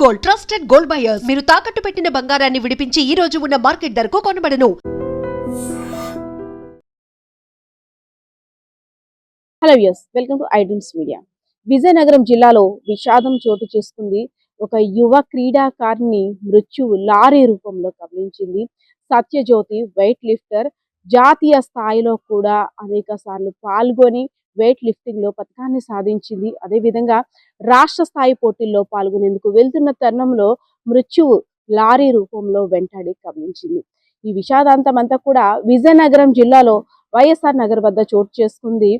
Gold, trusted gold buyers. మీరు తాకట్టు పెట్టిన బంగారాన్ని విడిపించి ఈ రోజు ఉన్న మార్కెట్ ధరకు కొనబడను. Hello viewers, welcome to iDreams media. Vizianagaram జిల్లాలో విషాదం చోటు చేసుకుంది. ఒక యువ క్రీడాకారిణి మృత్యువు లారీ రూపంలో కబలించింది. సత్యజ్యోతి వెయిట్ లిఫ్టర్ జాతీయ స్థాయిలో కూడా అనేక సార్లు పాల్గొని వెయిట్ లిఫ్టింగ్ లో పథకాన్ని సాధించింది. అదేవిధంగా రాష్ట్ర స్థాయి పోటీల్లో పాల్గొనేందుకు వెళ్తున్న తరుణంలో మృత్యువు లారీ రూపంలో వెంటాడి కబలించింది. ఈ విషాదాంతం అంతా కూడా విజయనగరం జిల్లాలో వైఎస్ఆర్ నగర్ వద్ద చోటు చేసుకుంది.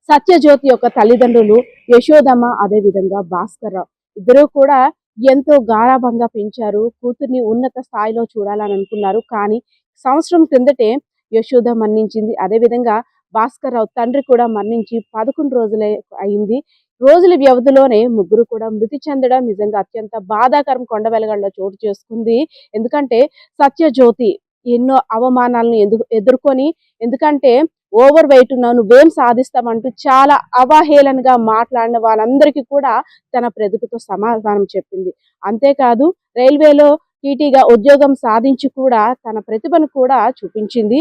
సత్యజ్యోతి యొక్క తల్లిదండ్రులు యశోదమ్మ, అదేవిధంగా భాస్కర్ రావు ఇద్దరు కూడా ఎంతో గారాభంగా పెంచారు. కూతుర్ని ఉన్నత స్థాయిలో చూడాలని అనుకున్నారు. కానీ సంవత్సరం క్రిందటే యశోద మరణించింది. అదేవిధంగా భాస్కర్ రావు తండ్రి కూడా మరణించి 11 రోజులే అయింది. రోజుల వ్యవధిలోనే ముగ్గురు కూడా మృతి చెందడం నిజంగా అత్యంత బాధాకరం కొండవెలగడలో చోటు చేసుకుంది. ఎందుకంటే సత్యజ్యోతి ఎన్నో అవమానాలను ఎదుర్కొని, ఎందుకంటే ఓవర్ వెయిట్ ఉన్నావు, నువ్వేం సాధిస్తామంటూ చాలా అవహేళనగా మాట్లాడిన వాళ్ళందరికీ కూడా తన ప్రతిభతో సమాధానం చెప్పింది. అంతేకాదు రైల్వేలో టీటీగా ఉద్యోగం సాధించి కూడా తన ప్రతిభను కూడా చూపించింది.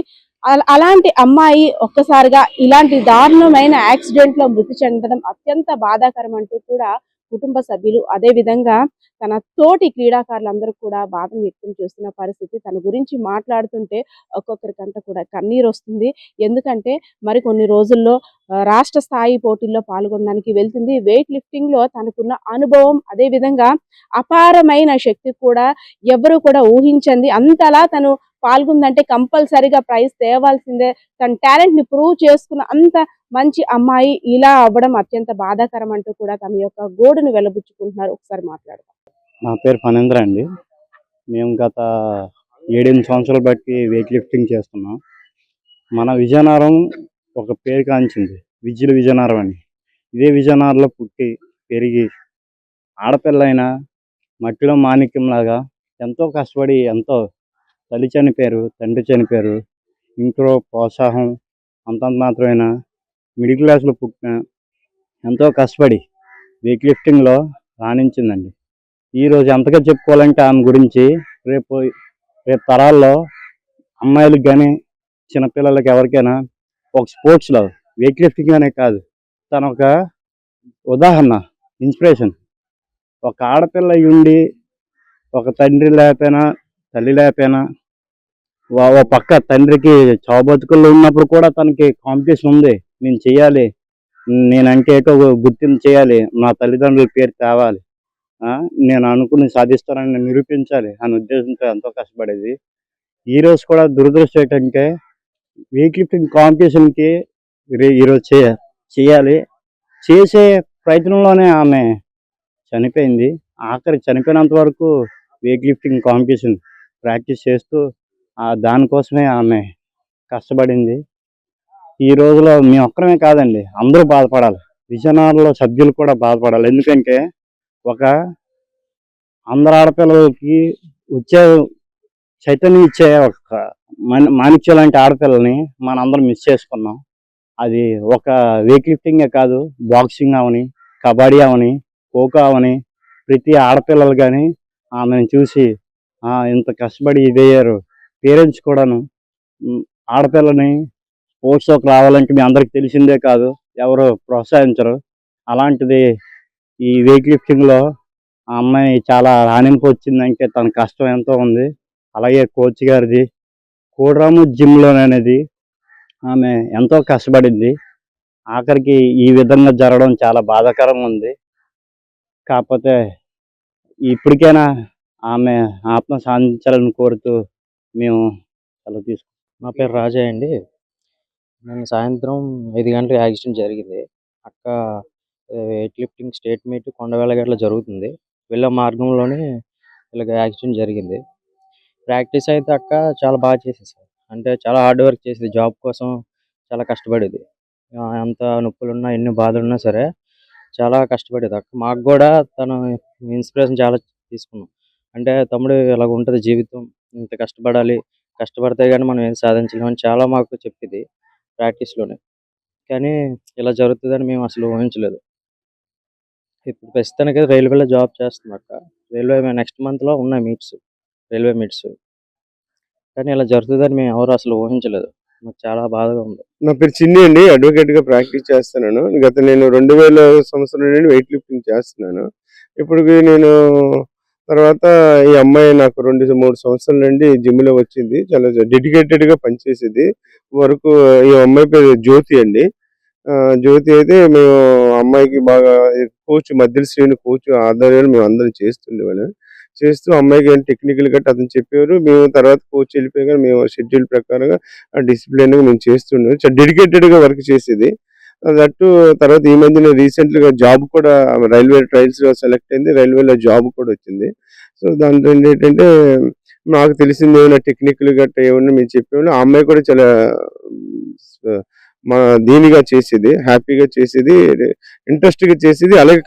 అలాంటి అమ్మాయి ఒక్కసారిగా ఇలాంటి దారుణమైన యాక్సిడెంట్ లో మృతి చెందడం అత్యంత బాధాకరం అంటూ కూడా కుటుంబ సభ్యులు, అదేవిధంగా తన తోటి క్రీడాకారులందరూ కూడా బాధను వ్యక్తం చేస్తున్న పరిస్థితి. తన గురించి మాట్లాడుతుంటే ఒక్కొక్కరికంట కూడా కన్నీరు వస్తుంది. ఎందుకంటే మరికొన్ని రోజుల్లో రాష్ట్ర స్థాయి పోటీల్లో పాల్గొనడానికి వెళ్తుంది. వెయిట్ లిఫ్టింగ్ లో తనకున్న అనుభవం, అదేవిధంగా అపారమైన శక్తి కూడా ఎవరు కూడా ఊహించండి. అంతలా తను పాల్గొందంటే కంపల్సరిగా ప్రైజ్ తేవాల్సిందే. తన టాలెంట్ ని ప్రూవ్ చేసుకున్న అంత మంచి అమ్మాయి ఇలా అవ్వడం అత్యంత బాధాకరం అంటూ కూడా తమ యొక్క గోడును వెలబుచ్చుకుంటున్నారు. ఒకసారి మాట్లాడదాం. నా పేరు ఫణేంద్ర అండి. మేము గత 7-8 సంవత్సరాలు బట్టి వెయిట్ లిఫ్టింగ్ చేస్తున్నాం. మన విజయనగరం ఒక పేరు కాంచింది, విజయనగరం అని. ఇదే విజయనగరంలో పుట్టి పెరిగి ఆడపిల్లైనా మట్టిలో మాణిక్యంలాగా ఎంతో కష్టపడి, ఎంతో తల్లి చనిపోయారు, తండ్రి చనిపోయారు, ఇంట్లో ప్రోత్సాహం అంతంత మాత్రమేనా, మిడిల్ క్లాస్లో పుట్టిన ఎంతో కష్టపడి వెయిట్ లిఫ్టింగ్లో రాణించిందండి. ఈరోజు ఎంతగా చెప్పుకోవాలంటే ఆమె గురించి రేపు తరాల్లో అమ్మాయిలకు కానీ చిన్నపిల్లలకి ఎవరికైనా ఒక స్పోర్ట్స్లో వెయిట్ లిఫ్టింగ్ అనే కాదు, తన ఒక ఉదాహరణ, ఇన్స్పిరేషన్. ఒక ఆడపిల్ల ఉండి ఒక తండ్రి లేకపోయినా తల్లి లేకపోయినా ఓ పక్క తండ్రికి చావు బతుకుల్లో ఉన్నప్పుడు కూడా తనకి కాంపిటీషన్ ఉంది. నేను చేయాలి, నేనంటే ఏటో గుర్తింపు చేయాలి, నా తల్లిదండ్రుల పేరు తేవాలి, నేను అనుకుని సాధిస్తానని నిరూపించాలి అనే ఉద్దేశంతో ఎంతో కష్టపడేది. ఈరోజు కూడా దురదృష్టం ఏంటంటే వెయిట్ లిఫ్టింగ్ కాంపిటీషన్కి ఈరోజు చేయాలి చేసే ప్రయత్నంలోనే ఆమె చనిపోయింది. ఆఖరి చనిపోయినంత వరకు వెయిట్ లిఫ్టింగ్ కాంపిటీషన్ ప్రాక్టీస్ చేస్తూ దానికోసమే ఆమె కష్టపడింది. ఈ రోజులో మేము ఒక్కరమే కాదండి, అందరూ బాధపడాలి. విజయనగరంలో సభ్యులు కూడా బాధపడాలి. ఎందుకంటే ఒక అందరు ఆడపిల్లలకి వచ్చే చైతన్యం ఇచ్చే ఒక మాణిక్య లాంటి ఆడపిల్లని మనందరం మిస్ చేసుకున్నాం. అది ఒక వెయిట్ లిఫ్టింగే కాదు, బాక్సింగ్ అవని, కబడ్డీ అవని, ఖోఖో అవని, ప్రతి ఆడపిల్లలు కానీ ఆమెను చూసి ఇంత కష్టపడి ఇదయ్యారు. పేరెంట్స్ కూడాను ఆడపిల్లని స్పోర్ట్స్లోకి రావాలంటే మీ అందరికి తెలిసిందే కాదు, ఎవరు ప్రోత్సహించరు. అలాంటిది ఈ వెయిట్ లిఫ్టింగ్లో ఆ అమ్మాయి చాలా రాణింపు వచ్చిందంటే తన కష్టం ఎంతో ఉంది. అలాగే కోచ్ గారిది కోడరాము జిమ్లోనే అనేది ఆమె ఎంతో కష్టపడింది. ఆఖరికి ఈ విధంగా జరగడం చాలా బాధాకరంగా ఉంది. కాకపోతే ఇప్పటికైనా ఆమె ఆత్మ శాంతించాలని కోరుతూ మేము సెలవు తీసుకుంటాం. నా పేరు రాజా అండి. నేను సాయంత్రం 5 గంటలకు యాక్సిడెంట్ జరిగింది. అక్క వెయిట్ లిఫ్టింగ్ స్టేట్ మీట్ కొండవేలగట్ల జరుగుతుంది. వెళ్ళే మార్గంలోనే ఇలాగ యాక్సిడెంట్ జరిగింది. ప్రాక్టీస్ అయితే అక్క చాలా బాగా చేసేది సార్. అంటే చాలా హార్డ్ వర్క్ చేసేది, జాబ్ కోసం చాలా కష్టపడేది. ఎంత నొప్పులున్నా ఎన్ని బాధలున్నా సరే చాలా కష్టపడేది అక్క. మాకు కూడా తను ఇన్స్పిరేషన్ చాలా తీసుకున్నాం. అంటే తమ్ముడు ఇలాగ ఉంటుంది జీవితం, ఇంత కష్టపడాలి, కష్టపడితే కానీ మనం ఏం సాధించలేమని చాలా మాకు చెప్పేది ప్రాక్టీస్లోనే. కానీ ఇలా జరుగుతుందని మేము అసలు ఊహించలేదు. ఇప్పుడు ప్రస్తుతానికి రైల్వేలో జాబ్ చేస్తుంది అక్క. నెక్స్ట్ మంత్లో ఉన్నాయి రైల్వే మీట్స్. కానీ ఇలా జరుగుతుందని మేము ఎవరు అసలు ఊహించలేదు. మాకు చాలా బాధగా ఉంది. నా పేరు చిన్ని అండి. అడ్వకేట్‌గా ప్రాక్టీస్ చేస్తున్నాను. నేను 2000 సంవత్సరం నుండి వెయిట్ లిఫ్టింగ్ చేస్తున్నాను. ఇప్పటికి నేను తర్వాత ఈ అమ్మాయి నాకు 2, 3 సంవత్సరాల నుండి జిమ్‌లో వచ్చింది. చాలా డెడికేటెడ్‌గా పనిచేసేది. వరకు ఈ అమ్మాయి పేరు జ్యోతి అండి. జ్యోతి అయితే మేము అమ్మాయికి బాగా కోచ్ మద్దిల శ్రీను కోచ్ ఆధ్వర్యంలో మేమందరం చేస్తుండేవాళ్ళం. చేస్తూ అమ్మాయికి టెక్నికల్ గట్టా అతను చెప్పేవారు. మేము తర్వాత కోచ్ వెళ్ళిపోయాక మేము షెడ్యూల్ ప్రకారంగా డిసిప్లిన్‌గా మేము చేస్తుండేవాళ్ళం. చాలా డెడికేటెడ్‌గా వర్క్ చేసేది. దట్టు తర్వాత ఈ మధ్యన రీసెంట్‌గా జాబ్ కూడా రైల్వే ట్రయల్స్‌లో సెలెక్ట్ అయింది. రైల్వేలో జాబ్ కూడా వచ్చింది. సో దాంట్లో ఏంటంటే నాకు తెలిసింది ఏమైనా టెక్నికల్ గట్టా ఏమన్నా మేము చెప్పేవాళ్ళం. ఆ అమ్మాయి కూడా చాలా దీనిగా చేసేది, హ్యాపీగా చేసేది, ఇంట్రెస్ట్‌గా చేసేది. అలాగే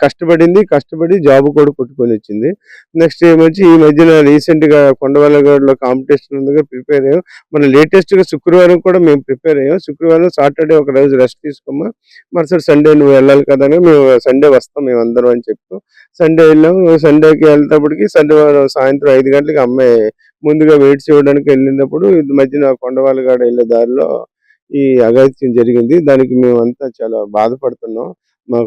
కష్టపడి జాబ్ కూడా కొట్టుకొని వచ్చింది. నెక్స్ట్ ఏమొచ్చి ఈ మధ్యన రీసెంట్‌గా కొండవల్లగూడలో కాంపిటీషన్ ఉందిగా ప్రిపేర్ అయ్యాం. మన లేటెస్ట్‌గా శుక్రవారం కూడా మేము ప్రిపేర్ అయ్యాం. శుక్రవారం, సాటర్డే ఒక రోజు రెస్ట్ తీసుకోమ్మా, మరుసటి సండే నువ్వు వెళ్ళాలి కదా అని మేము సండే వస్తాం మేమందరం అని చెప్పాం. సండే వెళ్ళాము. సండేకి వెళ్తేప్పటికి శనివారం సాయంత్రం 5 గంటలకి అమ్మాయి ముందుగా వెయిట్స్ ఇవ్వడానికి వెళ్ళినప్పుడు ఇది మధ్యన కొండవల్లగూడ వెళ్ళే దారిలో ఈ అఘాయిత్యం జరిగింది. దానికి మేమంతా చాలా బాధపడుతున్నాం. మా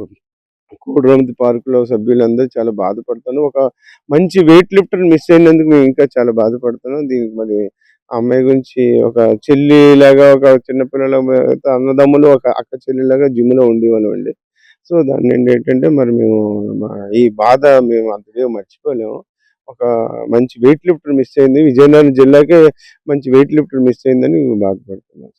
కోడిరమతి పార్కులో సభ్యులందరూ చాలా బాధపడుతున్నాం. ఒక మంచి వెయిట్ లిఫ్టర్ మిస్ అయినందుకు మేము ఇంకా చాలా బాధపడుతున్నాం. దీనికి మరి ఆ అమ్మాయి గురించి ఒక చెల్లిలాగా, ఒక చిన్నపిల్లల అన్నదమ్ములు, ఒక అక్క చెల్లిలాగా జిమ్‌లో ఉండేవాళ్ళం అండి. సో దాన్ని ఏంటంటే మరి ఈ బాధ మేము అంతగా మర్చిపోలేము. ఒక మంచి వెయిట్ లిఫ్టర్ మిస్ అయింది. విజయనగరం జిల్లాకే మంచి వెయిట్ లిఫ్టర్ మిస్ అయిందని బాధపడుతున్నాం.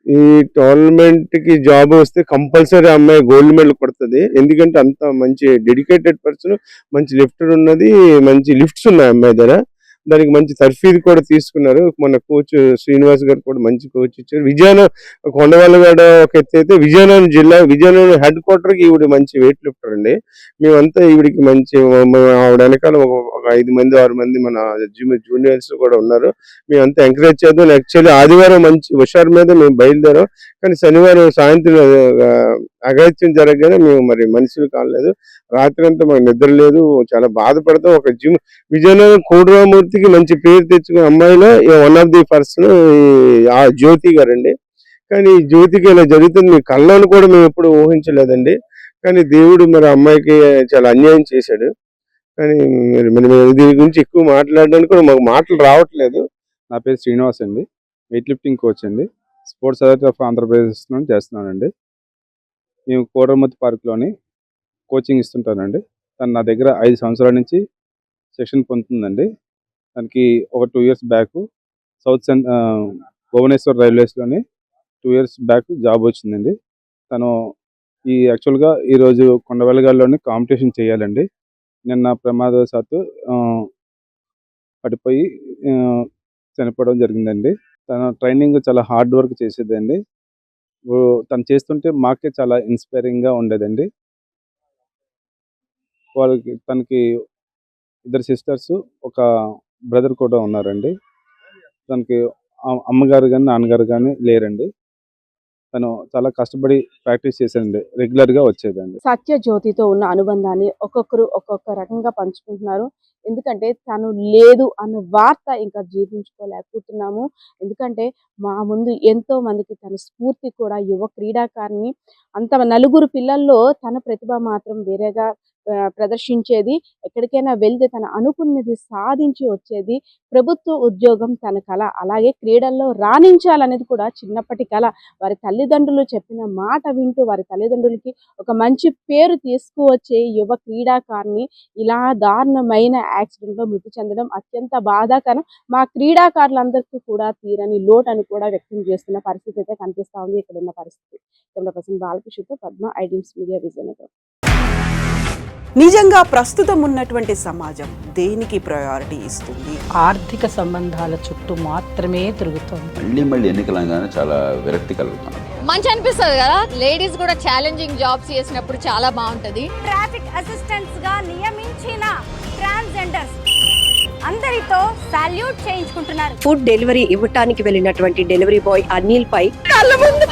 ఈ టోర్నమెంట్‌కి జాబ్ వస్తే కంపల్సరీ అమ్మాయి గోల్డ్ మెడల్ కొడతది. ఎందుకంటే అంత మంచి డెడికేటెడ్ పర్సన్, మంచి లిఫ్టర్ ఉన్నది, మంచి లిఫ్ట్స్ ఉన్నాయి అమ్మాయి దగ్గర. దానికి మంచి తర్ఫీదు కూడా తీసుకున్నారు. మన కోచ్ శ్రీనివాస్ గారు కూడా మంచి కోచ్ ఇచ్చారు. కొండవల్లగూడ ఒక ఎత్తు అయితే విజయనగరం హెడ్ క్వార్టర్‌కి ఈవిడ మంచి వెయిట్ లిఫ్టర్ అండి. మేమంతా ఈవిడికి మంచి ఆవిడ వెనకాల ఒక 5 మంది 6 మంది మన జిమ్ జూనియర్స్ కూడా ఉన్నారు. మేమంతా ఎంకరేజ్ చేద్దాం. యాక్చువల్లీ ఆదివారం మంచి హుషారు మీద మేము బయలుదేరాం. కానీ శనివారం సాయంత్రం అఘాయిత్యం జరగగానే మేము మరి మనుషులు కాలేదు. రాత్రి అంతా మాకు నిద్ర లేదు. చాలా బాధపడతాం. ఒక విజయనగరం కోడిరామూర్తికి మంచి పేరు తెచ్చుకున్న అమ్మాయిలో వన్ ఆఫ్ ది పర్సన్ ఆ జ్యోతి గారండి. కానీ ఈ జ్యోతికి ఇలా జరుగుతుంది మీ కళ్ళను కూడా మేము ఎప్పుడు ఊహించలేదండి. కానీ దేవుడు మరి అమ్మాయికి చాలా అన్యాయం చేశాడు. కానీ మరి దీని గురించి ఎక్కువ మాట్లాడడానికి కూడా మాకు మాటలు రావట్లేదు. నా పేరు శ్రీనివాస్ అండి. వెయిట్ లిఫ్టింగ్ కోచ్ అండి. స్పోర్ట్స్ అథారిటీ ఆఫ్ ఆంధ్రప్రదేశ్ నుండి చేస్తున్నానండి. మేము కోడిరమతి పార్క్లోని కోచింగ్ ఇస్తుంటానండి. తను నా దగ్గర 5 సంవత్సరాల నుంచి సెషన్ పొందుతుందండి. దానికి ఒక 2 ఇయర్స్ బ్యాక్ భువనేశ్వర్ రైల్వేస్లోని 2 ఇయర్స్ బ్యాక్ జాబ్ వచ్చిందండి. తను యాక్చువల్గా ఈరోజు కొండవల్లగూడలోని కాంపిటీషన్ చేయాలండి. నిన్న ప్రమాదవశాత్తు పడిపోయి చనిపోవడం జరిగిందండి. తన ట్రైనింగ్ చాలా హార్డ్ వర్క్ చేసేదండి. తను చేస్తుంటే మాకే చాలా ఇన్స్పైరింగ్గా ఉండేదండి. తనకి 2 సిస్టర్స్, ఒక బ్రదర్ కూడా ఉన్నారండి. తనకి అమ్మగారు కానీ నాన్నగారు కానీ లేరండి. తను చాలా కష్టపడి ప్రాక్టీస్ చేశానండి. రెగ్యులర్గా వచ్చేదండి. సత్యజ్యోతితో ఉన్న అనుబంధాన్ని ఒక్కొక్కరు ఒక్కొక్క రకంగా పంచుకుంటున్నారు. ఎందుకంటే తను లేదు అన్న వార్త ఇంకా జీర్ణించుకోలేకపోతున్నాము. ఎందుకంటే మా ముందు ఎంతో మందికి తన స్ఫూర్తి కూడా యువ క్రీడాకారిణి. అంత నలుగురు పిల్లల్లో తన ప్రతిభ మాత్రం వేరేగా ప్రదర్శించేది. ఎక్కడికైనా వెళ్తే తను అనుకున్నది సాధించి వచ్చేది. ప్రభుత్వ ఉద్యోగం తన కల. అలాగే క్రీడల్లో రాణించాలనేది కూడా చిన్నప్పటి కల. వారి తల్లిదండ్రులు చెప్పిన మాట వింటూ వారి తల్లిదండ్రులకి ఒక మంచి పేరు తీసుకువచ్చే యువ క్రీడాకారిణి ఇలా దారుణమైన యాక్సిడెంట్లో మృతి చెందడం అత్యంత బాధాకరం. మా క్రీడాకారులందరికీ కూడా తీరని లోటు అని కూడా వ్యక్తం చేస్తున్న పరిస్థితి అయితే కనిపిస్తూ ఉంది ఇక్కడ ఉన్న పరిస్థితి. కెమెరా పర్సన్ బాలకృష్ణతో పద్మ, ఐడ్రీమ్స్ మీడియా, విజయనగరం. నిజంగా ప్రస్తుతం ఉన్నటువంటి సమాజం దేనికి ప్రయారిటీ ఇస్తుంది? ఆర్థిక సంబంధాల చుట్టూ మాత్రమే తిరుగుతుంది. మళ్ళీ ఎన్నికలంగానే చాలా విరక్తి కలుగుతాం. మంచి అనిపిస్తుంది కదా. లేడీస్ కూడా ఛాలెంజింగ్ జాబ్స్ చేసినప్పుడు చాలా బాగుంటది. ట్రాఫిక్ అసిస్టెంట్స్ గా నియమించిన ట్రాన్స్జెండర్స్ అందరితో సాల్యూట్ చేయించుకుంటున్నారు. ఫుడ్ డెలివరీ ఇవ్వటానికి వెళ్ళినటువంటి డెలివరీ బాయ్ అనిల్ పై కళ్ళ ముందు